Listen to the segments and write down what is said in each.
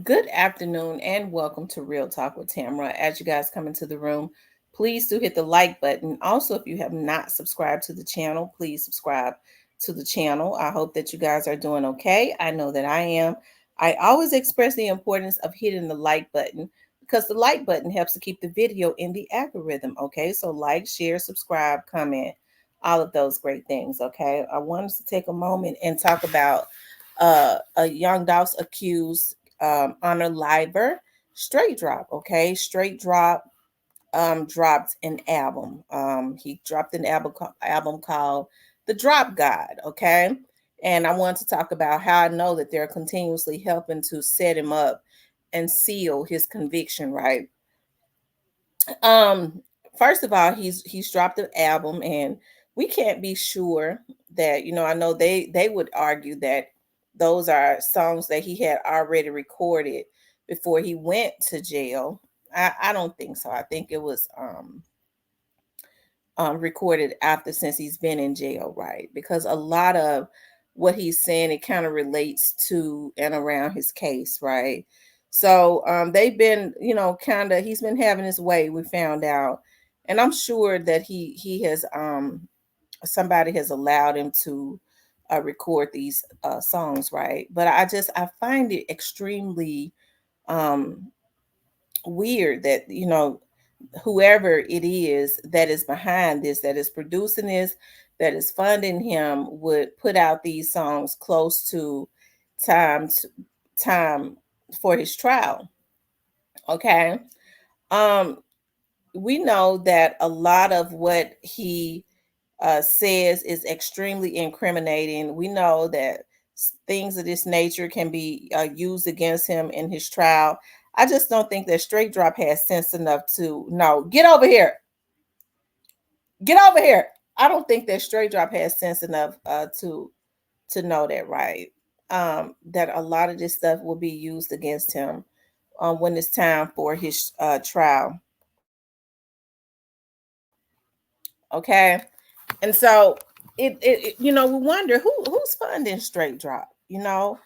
Good afternoon and welcome to Real Talk with Tamara. As you guys come into the room, please do hit the like button. Also, if you have not subscribed to the channel, please subscribe to the channel. I hope that you guys are doing okay. I know that I am. I always express the importance of hitting the like button because the like button helps to keep the video in the algorithm. Okay, so like, share, subscribe, comment, all of those great things. Okay, I wanted to take a moment and talk about a Youngdolph's accused Honor Liver Straight Drop. Okay, Straight Drop dropped an album. He dropped an album called The Drop God. Okay, and I want to talk about how I know that they're continuously helping to set him up and seal his conviction. Right. Um, First of all, he's dropped an album, and we can't be sure that I know they would argue that those are songs that he had already recorded before he went to jail. I don't think so. I think it was recorded after, since he's been in jail, right? Because a lot of what he's saying, it kind of relates to and around his case, right? So they've been, kind of, he's been having his way. We found out, and I'm sure that he has somebody has allowed him to record these songs, right? But I find it extremely um, weird that whoever it is that is behind this, that is producing this, that is funding him, would put out these songs close to time to, time for his trial. Okay. um we know that a lot of what he says is extremely incriminating. We know that things of this nature can be used against him in his trial. I just don't think that Straight Drop has sense enough to know. Get over here. Get over here. I don't think that Straight Drop has sense enough to know that, right? That a lot of this stuff will be used against him when it's time for his trial. Okay, and so we wonder who's funding Straight Drop. We know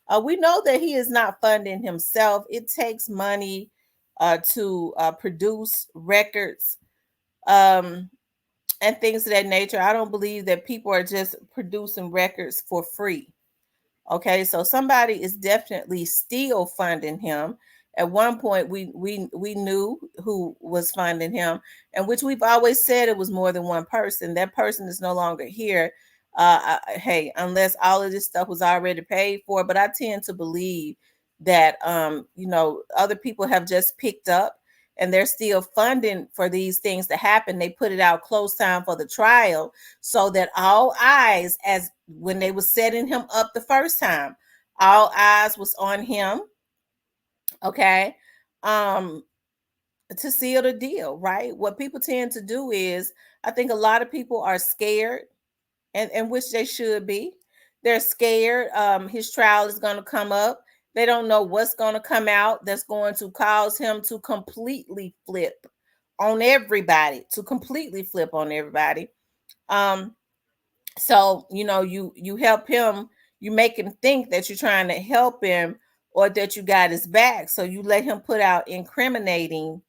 that he is not funding himself. It takes money to produce records um, and things of that nature. I don't believe that people are just producing records for free. Okay, so somebody is definitely still funding him. At one point, we knew who was funding him, and which we've always said it was more than one person. That person is no longer here. Hey, unless all of this stuff was already paid for, but I tend to believe that other people have just picked up and they're still funding for these things to happen. They put it out close time for the trial so that all eyes, as when they were setting him up the first time, all eyes was on him. Okay. um to seal the deal, right? What people tend to do is, I think a lot of people are scared, and which they should be. They're scared. His trial is going to come up. They don't know what's going to come out that's going to cause him to completely flip on everybody, um so you help him. You make him think that you're trying to help him, or that you got his back, so you let him put out incriminating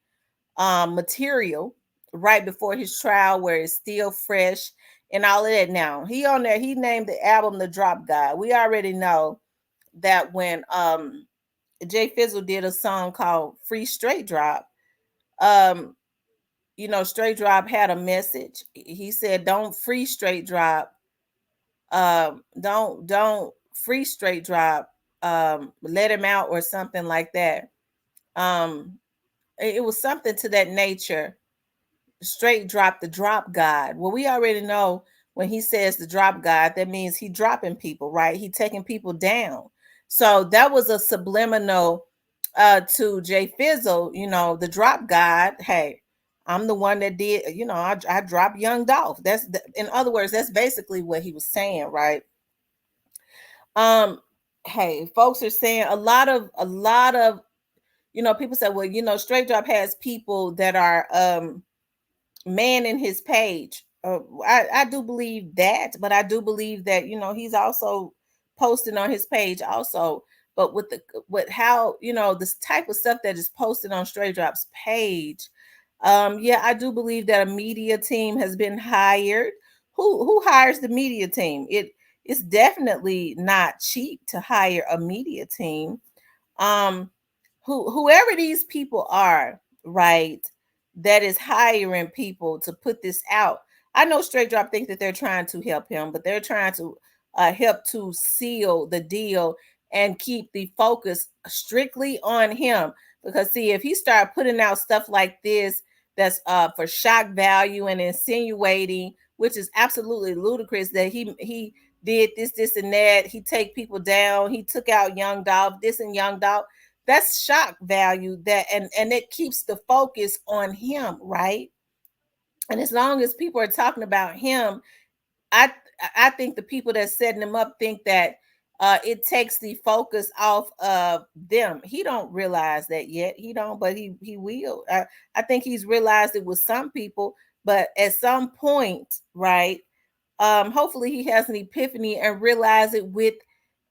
material right before his trial, where it's still fresh and all of that. Now he on there, he named the album The Drop Guy. We already know that when Jay Fizzle did a song called Free Straight Drop, um Straight Drop had a message. He said, don't free Straight Drop, don't free Straight Drop, let him out, or something like that. um it was something to that nature. Straight Drop, the drop god. Well, we already know when he says the drop god, that means he dropping people, right? He taking people down. So that was a subliminal to Jay Fizzle, the drop god. Hey, I'm the one that did, I dropped Youngdolph. In other words, that's basically what he was saying, right? um hey, folks are saying a lot of people say, well, Straight Drop has people that are manning his page. I do believe that, but I do believe that he's also posting on his page also but with how, this type of stuff that is posted on Straight Drop's page, yeah, I do believe that a media team has been hired. Who hires the media team? It's definitely not cheap to hire a media team. um whoever these people are, right, that is hiring people to put this out. I know Straight Drop think that they're trying to help him, but they're trying to help to seal the deal and keep the focus strictly on him. Because see, if he start putting out stuff like this, that's for shock value and insinuating, which is absolutely ludicrous, that he did this and that, he take people down, he took out Youngdolph, this and Youngdolph, that's shock value, that and it keeps the focus on him, right? And as long as people are talking about him, i I think the people that's setting him up think that it takes the focus off of them. He don't realize that yet. He don't, but he will. I think he's realized it with some people, but at some point, right, hopefully he has an epiphany and realize it with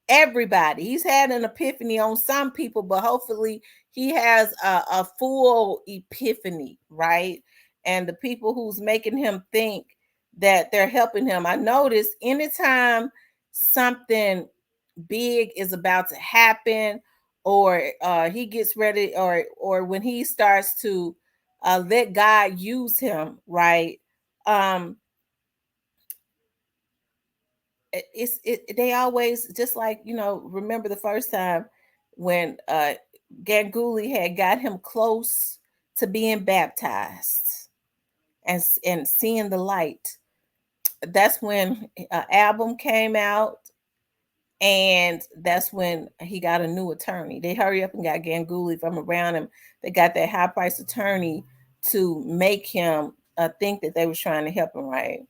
everybody. He's had an epiphany on some people, but hopefully he has a full epiphany, right? And the people who's making him think that they're helping him. I notice anytime something big is about to happen, or he gets ready, or when he starts to let God use him, right? Um, they always, just like, remember the first time when Ganguly had got him close to being baptized and seeing the light. That's when an album came out, and that's when he got a new attorney. They hurry up and got Ganguly from around him. They got that high price attorney to make him think that they was trying to help him, right?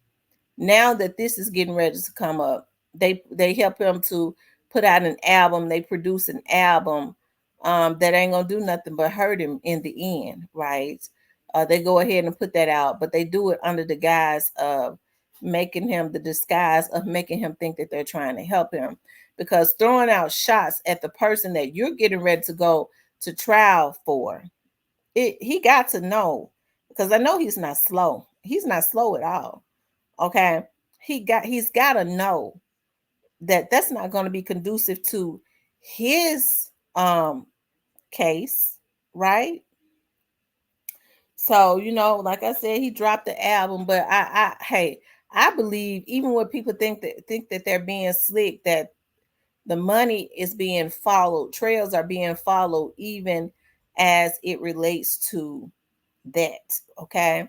Now that this is getting ready to come up, they help him to put out an album. They produce an album that ain't gonna do nothing but hurt him in the end, right? They go ahead and put that out, but they do it under the guise of making him, the disguise of making him think that they're trying to help him. Because throwing out shots at the person that you're getting ready to go to trial for, he got to know. Because I know he's not slow. He's not slow at all. Okay, he's got to know that that's not going to be conducive to his case, right? So, like I said, he dropped the album, but hey, I believe even when people think that they're being slick, that the money is being followed, trails are being followed, even as it relates to that. Okay,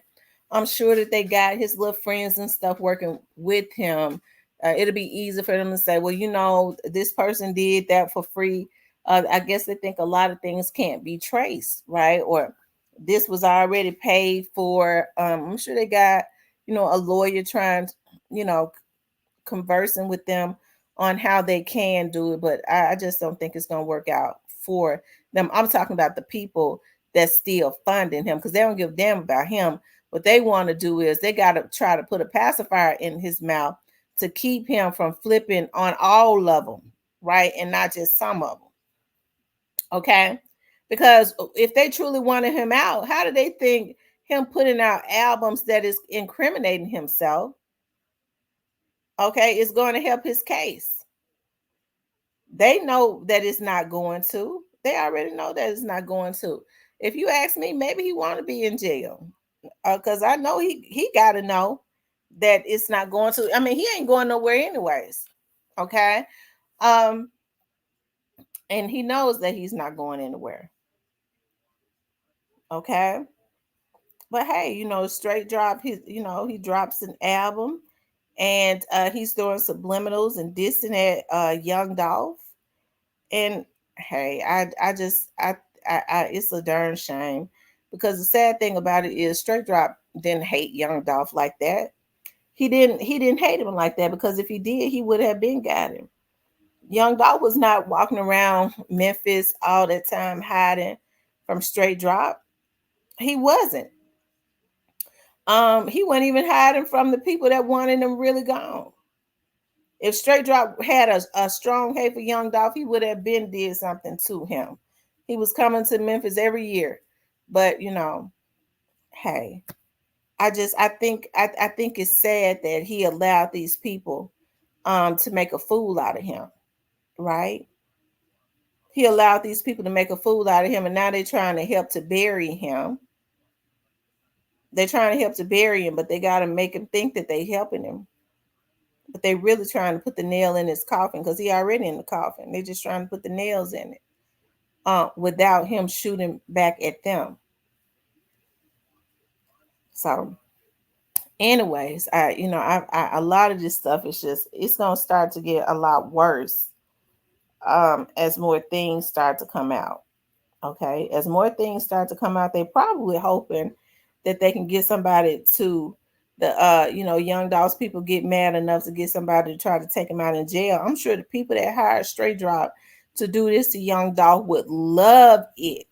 I'm sure that they got his little friends and stuff working with him. It'll be easy for them to say, well, this person did that for free. I guess they think a lot of things can't be traced, right? Or this was already paid for. I'm sure they got, a lawyer trying, you know, conversing with them on how they can do it, but I just don't think it's going to work out for them. I'm talking about the people that's still funding him, because they don't give a damn about him. What they want to do is they got to try to put a pacifier in his mouth to keep him from flipping on all of them, right? And not just some of them. Okay. Because if they truly wanted him out, how do they think him putting out albums that is incriminating himself, okay, is going to help his case? They know that it's not going to. They already know that it's not going to. If you ask me, maybe he want to be in jail, because I know he got to know that it's not going to. I mean, he ain't going nowhere anyways. Okay, um, and he knows that he's not going anywhere. Okay, but hey, Straight Drop. He drops an album, and he's doing subliminals and dissing at Youngdolph. And hey, I just it's a darn shame, because the sad thing about it is Straight Drop didn't hate Youngdolph like that. He didn't hate him like that, because if he did, he would have been got him. Youngdolph was not walking around Memphis all that time hiding from Straight Drop. He wasn't. He wasn't even hiding from the people that wanted him really gone. If Straight Drop had a strong hate for Youngdolph, he would have been did something to him. He was coming to Memphis every year. But hey, I think it's sad that he allowed these people to make a fool out of him, right? He allowed these people to make a fool out of him, and now they're trying to help to bury him. They're trying to help to bury him, but they got to make him think that they helping him. But they really trying to put the nail in his coffin because he already in the coffin. They're just trying to put the nails in it without him shooting back at them. So, anyways, a lot of this stuff is just it's gonna start to get a lot worse as more things start to come out. Okay, as more things start to come out, they probably hoping that they can get somebody to the Youngdolph's people get mad enough to get somebody to try to take him out in jail. I'm sure the people that hired Straight Drop to do this to Youngdolph would love it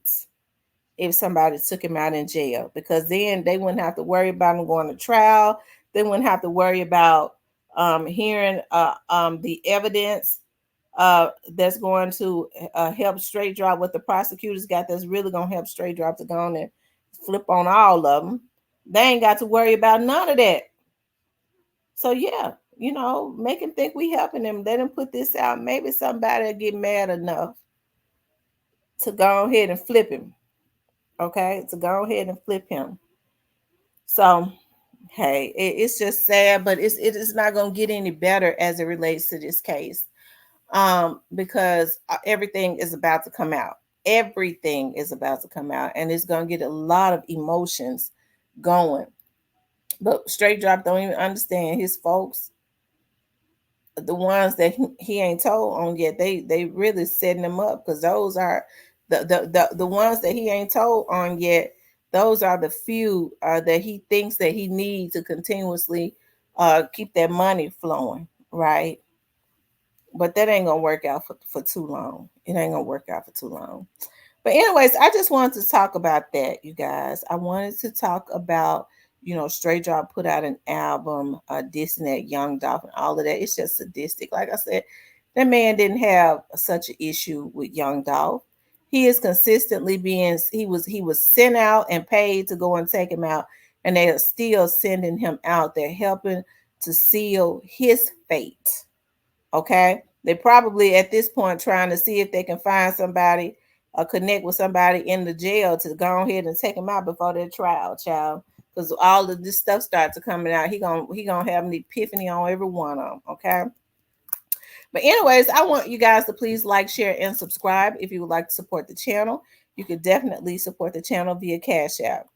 if somebody took him out in jail, because then they wouldn't have to worry about him going to trial. They wouldn't have to worry about hearing the evidence that's going to help Straight Drop, what the prosecutors got that's really going to help Straight Drop to go on and flip on all of them. They ain't got to worry about none of that. So yeah, make him think we helping him. Let him put this out. Maybe somebody will get mad enough to go ahead and flip him. Okay, to go ahead and flip him. So hey, it's just sad, but it is not going to get any better as it relates to this case. Because everything is about to come out. Everything is about to come out, and it's going to get a lot of emotions going. But Straight Drop don't even understand his folks, the ones that he ain't told on yet. They really setting them up, because those are the ones that he ain't told on yet. Those are the few that he thinks that he needs to continuously keep that money flowing, right? But that ain't gonna work out for too long. It ain't gonna work out for too long. But anyways, I just wanted to talk about that, you guys. I wanted to talk about, Straight Drop put out an album dissing that Youngdolph and all of that. It's just sadistic. Like I said, that man didn't have such an issue with Youngdolph. He is consistently he was sent out and paid to go and take him out, and they are still sending him out. They're helping to seal his fate. Okay, they probably at this point trying to see if they can find somebody or connect with somebody in the jail to go ahead and take him out before their trial, child. Because all of this stuff starts to coming out, he gonna have an epiphany on every one of them. Okay. But anyways, I want you guys to please like, share, and subscribe if you would like to support the channel. You could definitely support the channel via Cash App.